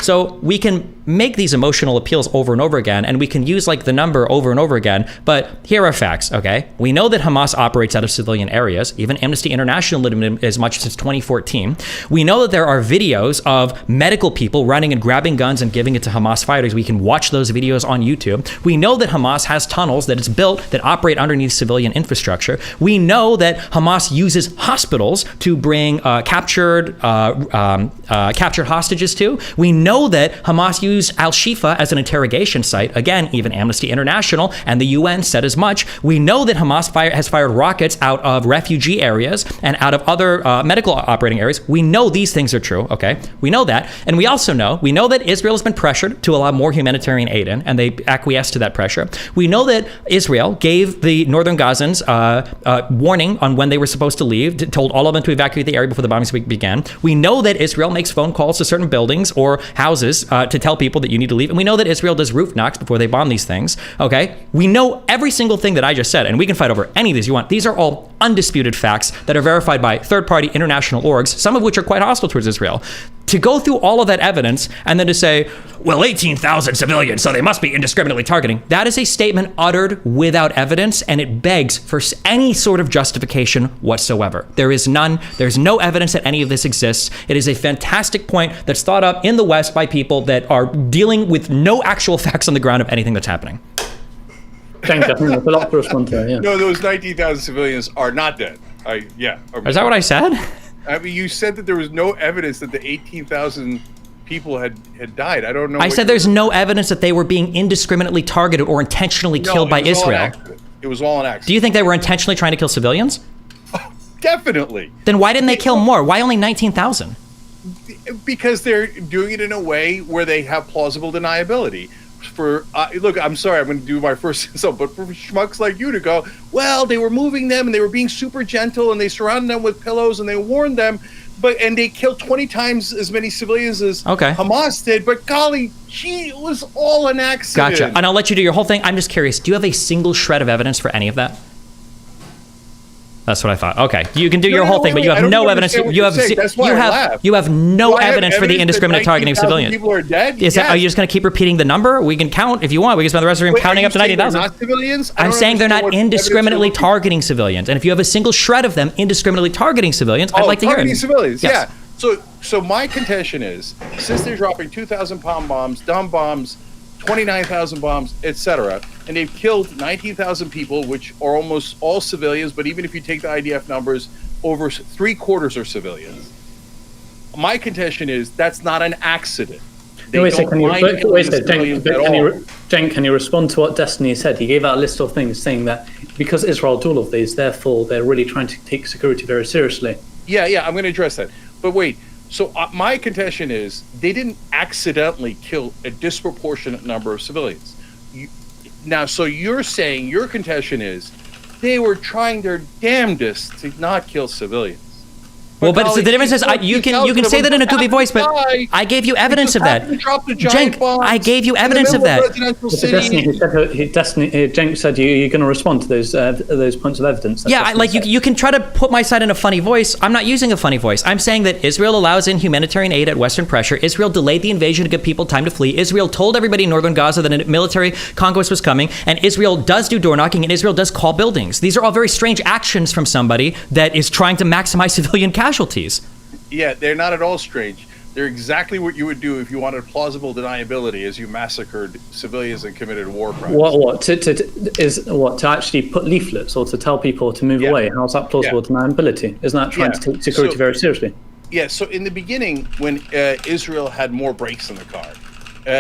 So we can make these emotional appeals over and over again, and we can use like the number over and over again, but here are facts, okay? We know that Hamas operates out of civilian areas. Even Amnesty International admitted as much since 2014. We know that there are videos of medical people running and grabbing guns and giving it to Hamas fighters. We can watch those videos on YouTube. We know that Hamas has tunnels that it's built that operate underneath civilian infrastructure. We know that Hamas uses hospitals to bring captured hostages to. We know that Hamas used Al-Shifa as an interrogation site. Again, even Amnesty International and the UN said as much. We know that Hamas has fired rockets out of refugee areas and out of other medical operating areas. We know these things are true, okay? We know that. And we also know that Israel has been pressured to allow more humanitarian aid in, and they acquiesced to that pressure. We know that Israel gave the northern Gazans warning on when they were supposed to leave, told all of them to evacuate the area before the bombings began. We know that Israel makes phone calls to certain buildings or houses to tell people that you need to leave. And we know that Israel does roof knocks before they bomb these things, okay? We know every single thing that I just said, and we can fight over any of these you want. These are all undisputed facts that are verified by third-party international orgs, some of which are quite hostile towards Israel. To go through all of that evidence and then to say, well, 18,000 civilians, so they must be indiscriminately targeting. That is a statement uttered without evidence, and it begs for any sort of justification whatsoever. There is none. There's no evidence that any of this exists. It is a fantastic point that's thought up in the West by people that are dealing with no actual facts on the ground of anything that's happening. Thank you. There's a lot to respond to. Yeah. No, those 19,000 civilians are not dead. Is that what I said? I mean, you said that there was no evidence that the 18,000 people had died. I don't know. I said there's no evidence that they were being indiscriminately targeted or intentionally killed by Israel. It was all an accident. Do you think they were intentionally trying to kill civilians? Oh, definitely. Then why didn't they kill more? Why only 19,000? Because they're doing it in a way where they have plausible deniability. Look, I'm sorry, I'm going to do my first insult, but for schmucks like you to go, well, they were moving them and they were being super gentle and they surrounded them with pillows and they warned them, and they killed 20 times as many civilians as Hamas did, but golly, it was all an accident. Gotcha. And I'll let you do your whole thing. I'm just curious, do you have a single shred of evidence for any of that? That's what I thought. Okay, you can do your whole thing, but you have no evidence. You have no evidence for the indiscriminate targeting of civilians. People are dead. Are you just going to keep repeating the number? We can count if you want. We can spend the rest of the room counting up to 90,000. Not civilians. I'm saying they're not indiscriminately targeting civilians, and if you have a single shred of them indiscriminately targeting civilians, I'd like to hear it. Targeting civilians. Yes. Yeah. So my contention is, since they're dropping 2,000-pound bombs, dumb bombs, 29,000 bombs, etc., and they've killed 19,000 people, which are almost all civilians, but even if you take the IDF numbers, over 3/4 are civilians. My contention is that's not an accident. Cenk, can you respond to what Destiny said? He gave out a list of things saying that because Israel do all of these, therefore they're really trying to take security very seriously. Yeah, I'm going to address that. But wait, so my contention is they didn't accidentally kill a disproportionate number of civilians. So you're saying your contention is they were trying their damnedest to not kill civilians. Well, but the difference is you can say that in a goofy voice, but I gave you evidence of that. Cenk, I gave you evidence of that. Cenk said you're going to respond to those points of evidence. Yeah, you can try to put my side in a funny voice. I'm not using a funny voice. I'm saying that Israel allows in humanitarian aid at Western pressure. Israel delayed the invasion to give people time to flee. Israel told everybody in northern Gaza that a military conquest was coming, and Israel does do door knocking, and Israel does call buildings. These are all very strange actions from somebody that is trying to maximize civilian casualties. Yeah, they're not at all strange. They're exactly what you would do if you wanted plausible deniability as you massacred civilians and committed war crimes. To actually put leaflets or to tell people to move away? How's that plausible deniability? Isn't that trying to take security very seriously? Yeah, so in the beginning, when Israel had more brakes in the car,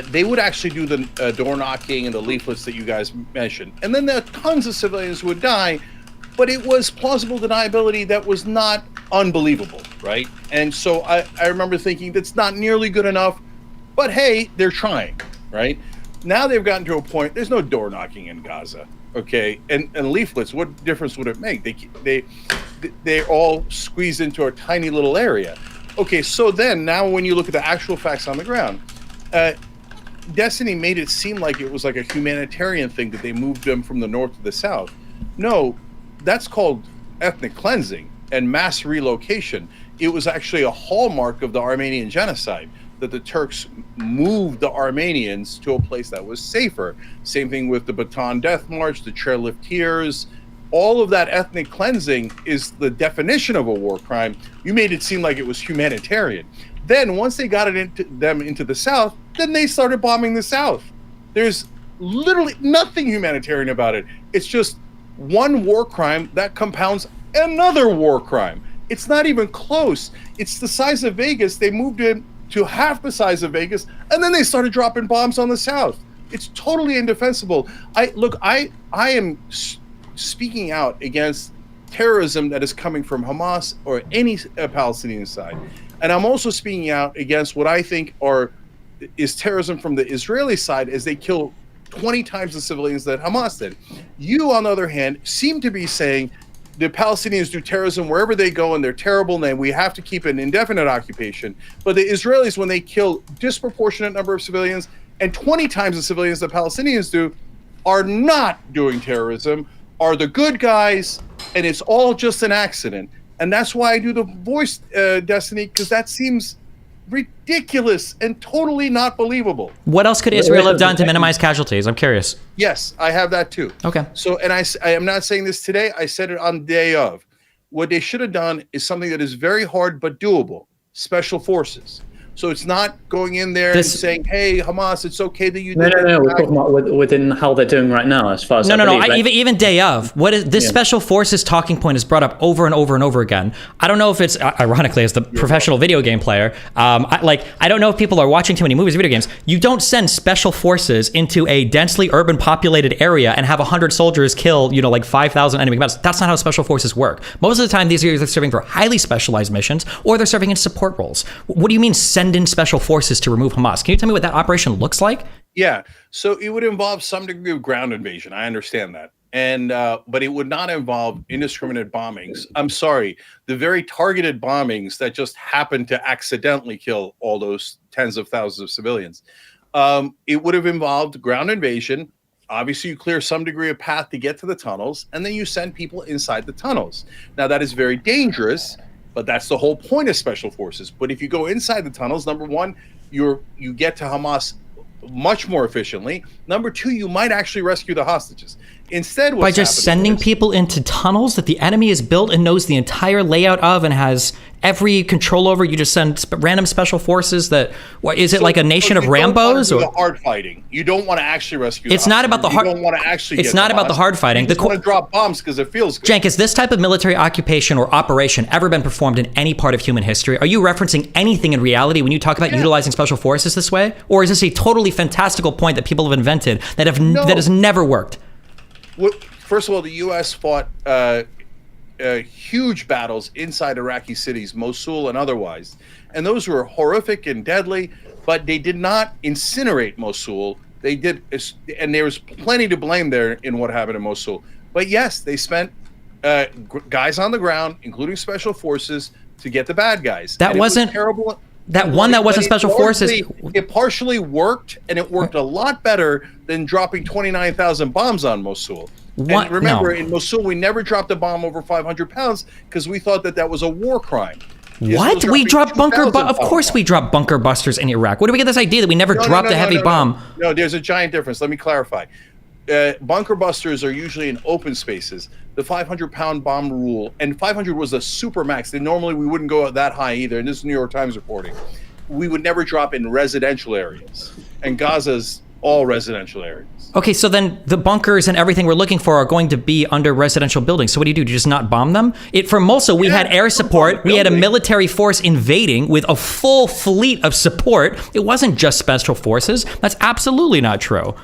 they would actually do the door knocking and the leaflets that you guys mentioned. And then tons of civilians would die, but it was plausible deniability that was not unbelievable, right? And so I remember thinking that's not nearly good enough, but hey, they're trying, right? Now they've gotten to a point, there's no door knocking in Gaza, okay? And leaflets, what difference would it make? They're all squeezed into a tiny little area. Okay, so then now when you look at the actual facts on the ground, Destiny made it seem like it was like a humanitarian thing that they moved them from the north to the south. No, that's called ethnic cleansing and mass relocation. It was actually a hallmark of the Armenian genocide. that the Turks moved the Armenians to a place that was safer. Same thing with the Bataan Death March, the Chairlift Tears. All of that ethnic cleansing is the definition of a war crime. You made it seem like it was humanitarian. Then once they got them into the South, then they started bombing the South. There's literally nothing humanitarian about it. It's just one war crime that compounds another war crime. It's not even close. It's the size of Vegas. They moved it to half the size of Vegas, and then they started dropping bombs on the South. It's totally indefensible. I am speaking out against terrorism that is coming from Hamas or any Palestinian side, and I'm also speaking out against what I think is terrorism from the Israeli side, as they kill 20 times the civilians that Hamas did. You, on the other hand, seem to be saying the Palestinians do terrorism wherever they go, and they're terrible, and we have to keep an indefinite occupation. But the Israelis, when they kill disproportionate number of civilians and 20 times the civilians that Palestinians do, are not doing terrorism, are the good guys, and it's all just an accident. And that's why I do the voice, Destiny, because that seems ridiculous and totally not believable. What else could Israel have done to minimize casualties? I'm curious. Yes, I have that too. Okay. So, and I am not saying this today. I said it on the day of. What they should have done is something that is very hard but doable. Special forces. So it's not going in there and saying, "Hey, Hamas, it's okay that you." No. We're talking about within how they're doing right now, as far as No. Even day of. What is this special forces talking point is brought up over and over and over again. I don't know if it's ironically as the professional video game player. I don't know if people are watching too many movies or video games. You don't send special forces into a densely urban populated area and have 100 soldiers kill 5,000 enemy combatants. That's not how special forces work. Most of the time, these are either serving for highly specialized missions or they're serving in support roles. What do you mean send in special forces to remove Hamas? Can you tell me what that operation looks like? Yeah, so it would involve some degree of ground invasion. I understand that, and but it would not involve indiscriminate bombings. I'm sorry, the very targeted bombings that just happened to accidentally kill all those tens of thousands of civilians. It would have involved ground invasion. Obviously, you clear some degree of path to get to the tunnels, and then you send people inside the tunnels. Now, that is very dangerous. But that's the whole point of special forces. But if you go inside the tunnels, number one, you get to Hamas much more efficiently. Number two, you might actually rescue the hostages. Instead, by just sending people into tunnels that the enemy has built and knows the entire layout of and has every control over, you just send random special forces that, is it like a nation of Rambos? Or the hard fighting. You don't want to actually rescue. It's not about the hard. You don't want to actually. It's not about the hard fighting. You just want to drop bombs because it feels good. Cenk, has this type of military occupation or operation ever been performed in any part of human history? Are you referencing anything in reality when you talk about utilizing special forces this way, or is this a totally fantastical point that people have invented that has never worked? Well, first of all, the U.S. fought huge battles inside Iraqi cities, Mosul and otherwise, and those were horrific and deadly. But they did not incinerate Mosul. They did, and there was plenty to blame there in what happened in Mosul. But yes, they spent guys on the ground, including special forces, to get the bad guys. That wasn't terrible. That wasn't special forces. It partially worked, and it worked a lot better than dropping 29,000 bombs on Mosul. And remember, in Mosul, we never dropped a bomb over 500 pounds because we thought that was a war crime. What? We dropped of course we dropped bunker busters in Iraq. Where do we get this idea that we never dropped a heavy bomb? No, there's a giant difference. Let me clarify. Bunker busters are usually in open spaces. The 500-pound bomb rule, and 500 was a super max. And normally we wouldn't go that high either. And this is New York Times reporting. We would never drop in residential areas. And Gaza's all residential areas. Okay, so then the bunkers and everything we're looking for are going to be under residential buildings. So what do? Do you just not bomb them? For Mosul, we had air support. We had a military force invading with a full fleet of support. It wasn't just special forces. That's absolutely not true.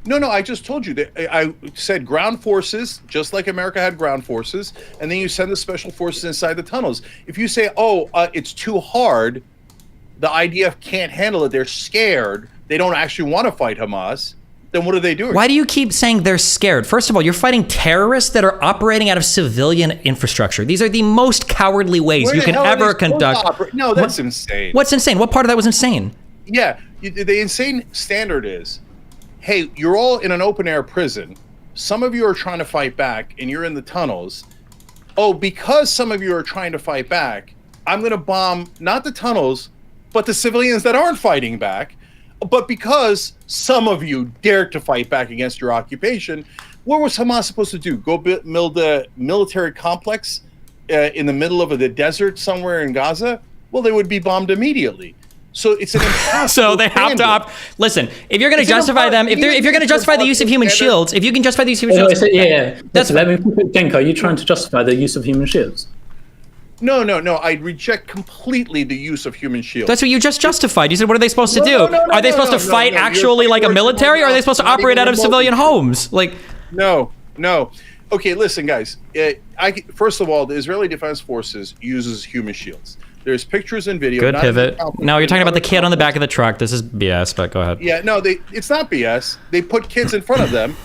No, I just told you that. I said ground forces, just like America had ground forces, and then you send the special forces inside the tunnels. If you say, it's too hard, the IDF can't handle it, they're scared, they don't actually want to fight Hamas, then what are they doing? Why do you keep saying they're scared? First of all, you're fighting terrorists that are operating out of civilian infrastructure. These are the most cowardly ways you can ever conduct. No, that's insane. What's insane? What part of that was insane? Yeah, the insane standard is, hey, you're all in an open air prison. Some of you are trying to fight back and you're in the tunnels. Oh, because some of you are trying to fight back, I'm going to bomb not the tunnels, but the civilians that aren't fighting back. But because some of you dared to fight back against your occupation, what was Hamas supposed to do? Go build a military complex in the middle of the desert somewhere in Gaza? Well, they would be bombed immediately. So it's an impossible. So they have to listen. If you're going to justify them, if you're going to justify the use of human shields, if you can justify the use of human shields, That's let me Cenk, are you trying to justify the use of human shields? No. I reject completely the use of human shields. That's what you just justified. You said, what are they supposed to do? Are they supposed to fight actually like a military, or are they supposed to operate out of civilian homes? Like, no. Okay, listen, guys. First of all, the Israeli Defense Forces uses human shields. There's pictures and video. Good pivot. No, you're talking about the kid on the back of the truck. This is BS, but go ahead. Yeah, no, it's not BS. They put kids in front of them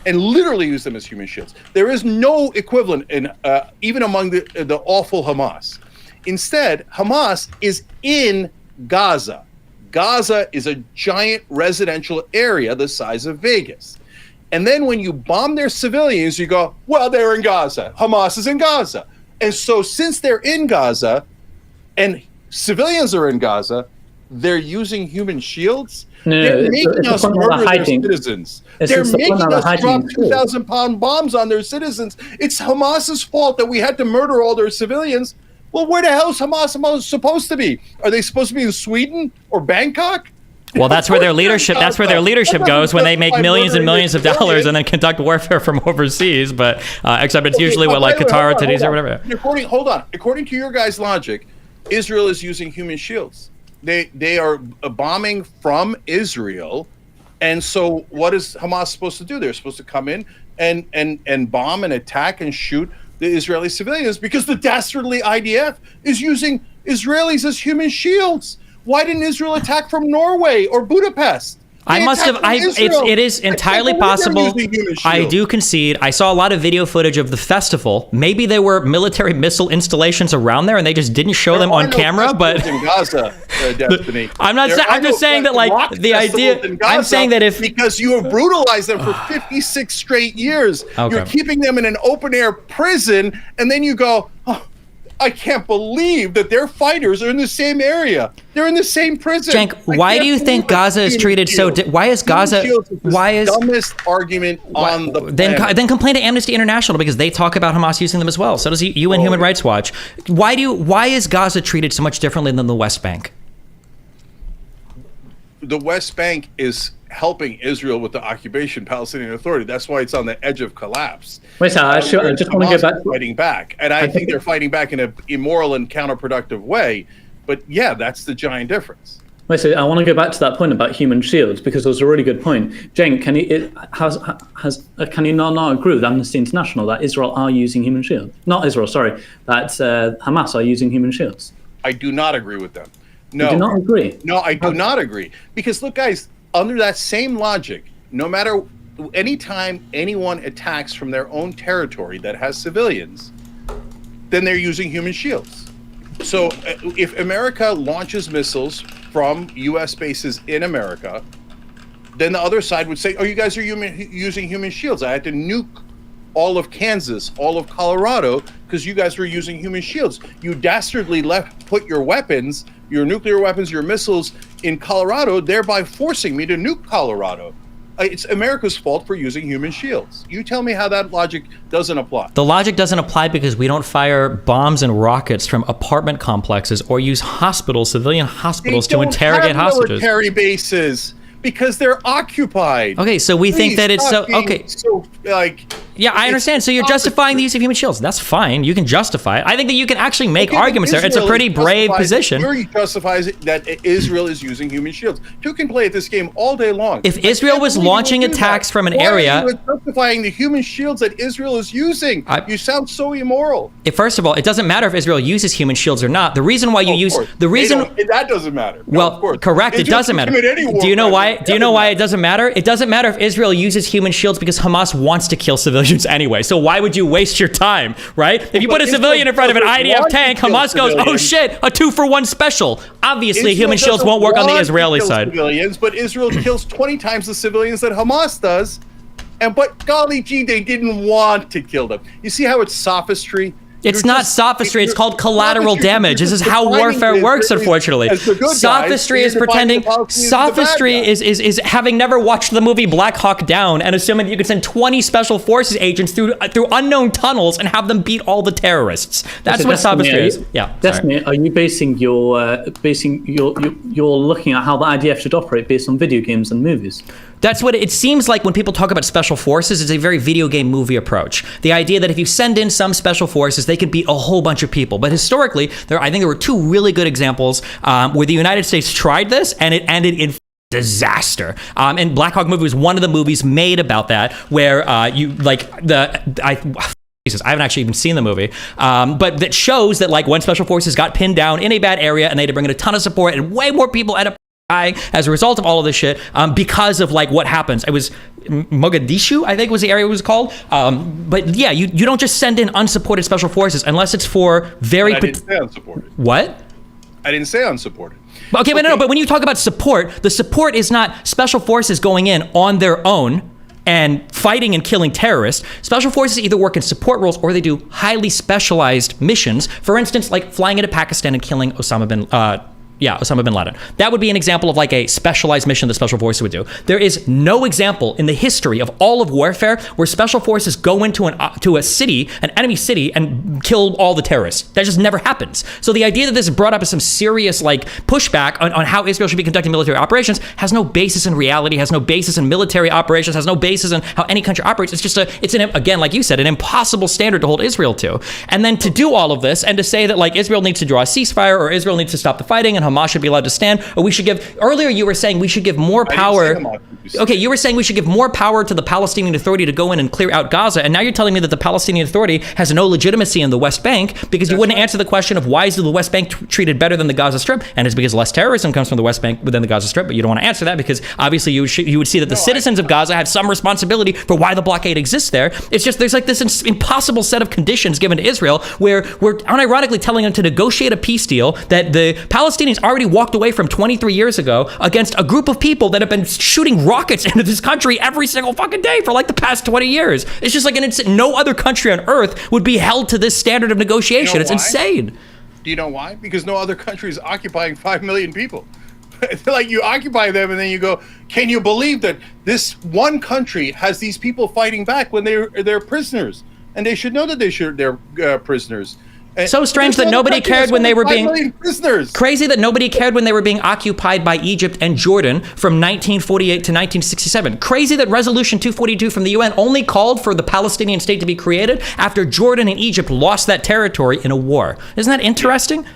and literally use them as human shields. There is no equivalent in even among the awful Hamas. Instead, Hamas is in Gaza. Gaza is a giant residential area the size of Vegas. And then when you bomb their civilians, you go, well, they're in Gaza. Hamas is in Gaza. And so since they're in Gaza and civilians are in Gaza, they're using human shields. They're making us murder their citizens. They're making us drop 2,000-pound bombs on their citizens. It's Hamas's fault that we had to murder all their civilians. Well, where the hell is Hamas supposed to be? Are they supposed to be in Sweden or Bangkok? Well, that's where their leadership. That's where their leadership goes when they make millions and millions of dollars and then conduct warfare from overseas. But except it's usually like Qatar, Tunisia, or whatever. Hold on. According to your guys' logic, Israel is using human shields. They are bombing from Israel, and so what is Hamas supposed to do? They're supposed to come in and bomb and attack and shoot the Israeli civilians because the dastardly IDF is using Israelis as human shields. Why didn't Israel attack from Norway or Budapest? It is entirely possible. I do concede. I saw a lot of video footage of the festival. Maybe there were military missile installations around there, and they just didn't show them on camera. But in Gaza, Destiny. I'm just saying that, like, the idea. I'm saying that because you have brutalized them for 56 straight years, you're keeping them in an open air prison, and then you go, oh, I can't believe that their fighters are in the same area. They're in the same prison. Cenk, why do you think Gaza is treated so? Why is Gaza? Why is dumbest argument on the planet? Then complain to Amnesty International because they talk about Hamas using them as well. So does UN Human Rights Watch. Why is Gaza treated so much differently than the West Bank? The West Bank is helping Israel with the occupation Palestinian Authority. That's why it's on the edge of collapse. Wait, so I just want to go back. Fighting back, and I think they're fighting back in an immoral and counterproductive way. But yeah, that's the giant difference. Wait, so I want to go back to that point about human shields because it was a really good point. Cenk, can you not agree with Amnesty International that Israel are using human shields? Not Israel, sorry, that Hamas are using human shields. I do not agree with them. No, you do not agree. No, I do not agree because look, guys. Under that same logic, no matter anytime anyone attacks from their own territory that has civilians, then they're using human shields. So if America launches missiles from U.S. bases in America, then the other side would say, oh, you guys are using human shields. I had to nuke all of Kansas, all of Colorado, because you guys were using human shields. You dastardly put your weapons, your nuclear weapons, your missiles in Colorado, thereby forcing me to nuke Colorado. It's America's fault for using human shields. You tell me how that logic doesn't apply. The logic doesn't apply because we don't fire bombs and rockets from apartment complexes or use hospitals, civilian hospitals, to interrogate hostages. Military bases. Because they're occupied. Okay, so we think that it's so okay. So yeah, I understand. So you're justifying the use of human shields. That's fine. You can justify it. I think that you can actually make arguments there. It's a pretty brave position. Fury justifies that Israel is using human shields. You can play at this game all day long. If Israel was launching attacks from an area, why are you justifying the human shields that Israel is using? You sound so immoral. First of all, it doesn't matter if Israel uses human shields or not. The reason why you use that doesn't matter. Well, correct. It doesn't matter. Do you know why? Do you know why it doesn't matter? It doesn't matter if Israel uses human shields because Hamas wants to kill civilians anyway. So why would you waste your time, right? If you put a civilian in front of an IDF tank, Hamas goes, "Oh shit, a 2-for-1 special." Obviously, human shields won't work on the Israeli side. Civilians, but Israel kills 20 times the civilians that Hamas does. But golly gee, they didn't want to kill them. You see how it's sophistry? It's not sophistry. It's called collateral damage. This is how warfare works, unfortunately. Sophistry is pretending. Sophistry is having never watched the movie Black Hawk Down and assuming that you can send 20 special forces agents through unknown tunnels and have them beat all the terrorists. That's what sophistry is. Yeah. Destiny, are you basing you're looking at how the IDF should operate based on video games and movies? That's what it seems like when people talk about special forces. It's a very video game movie approach. The idea that if you send in some special forces, they can beat a whole bunch of people. But historically, I think there were two really good examples where the United States tried this and it ended in disaster. And Black Hawk movie was one of the movies made about that, where Jesus, I haven't actually even seen the movie, but that shows that like when special forces got pinned down in a bad area and they had to bring in a ton of support and way more people ended up dying as a result of all of this shit because of like what happens. It was Mogadishu, I think was the area it was called. But yeah, you don't just send in unsupported special forces unless it's for very... I didn't say unsupported. What? I didn't say unsupported. Okay, but no, but when you talk about support, the support is not special forces going in on their own and fighting and killing terrorists. Special forces either work in support roles or they do highly specialized missions. For instance, like flying into Pakistan and killing Osama bin Laden. That would be an example of like a specialized mission that special forces would do. There is no example in the history of all of warfare where special forces go into a city, an enemy city, and kill all the terrorists. That just never happens. So the idea that this is brought up as some serious like pushback on how Israel should be conducting military operations has no basis in reality, has no basis in military operations, has no basis in how any country operates. It's just again, like you said, an impossible standard to hold Israel to. And then to do all of this and to say that like Israel needs to draw a ceasefire or Israel needs to stop the fighting and Hamas should be allowed to stand, or we should give, earlier you were saying we should give more power. Okay, you were saying we should give more power to the Palestinian Authority to go in and clear out Gaza, and now you're telling me that the Palestinian Authority has no legitimacy in the West Bank because you wouldn't answer the question of why is the West Bank treated better than the Gaza Strip, and it's because less terrorism comes from the West Bank than the Gaza Strip, but you don't want to answer that because obviously you would see that the citizens of Gaza have some responsibility for why the blockade exists there. It's just there's like this impossible set of conditions given to Israel where we're unironically telling them to negotiate a peace deal that the Palestinians already walked away from 23 years ago against a group of people that have been shooting rockets into this country every single fucking day for like the past 20 years. It's just like no other country on earth would be held to this standard of negotiation. You know it's insane. Do you know why? Because no other country is occupying 5 million people. Like you occupy them and then you go, can you believe that this one country has these people fighting back when they're prisoners? And they should know that they're prisoners. So strange that nobody cared when they were being prisoners. Crazy that nobody cared when they were being occupied by Egypt and Jordan from 1948 to 1967. Crazy that Resolution 242 from the UN only called for the Palestinian state to be created after Jordan and Egypt lost that territory in a war. Isn't that interesting?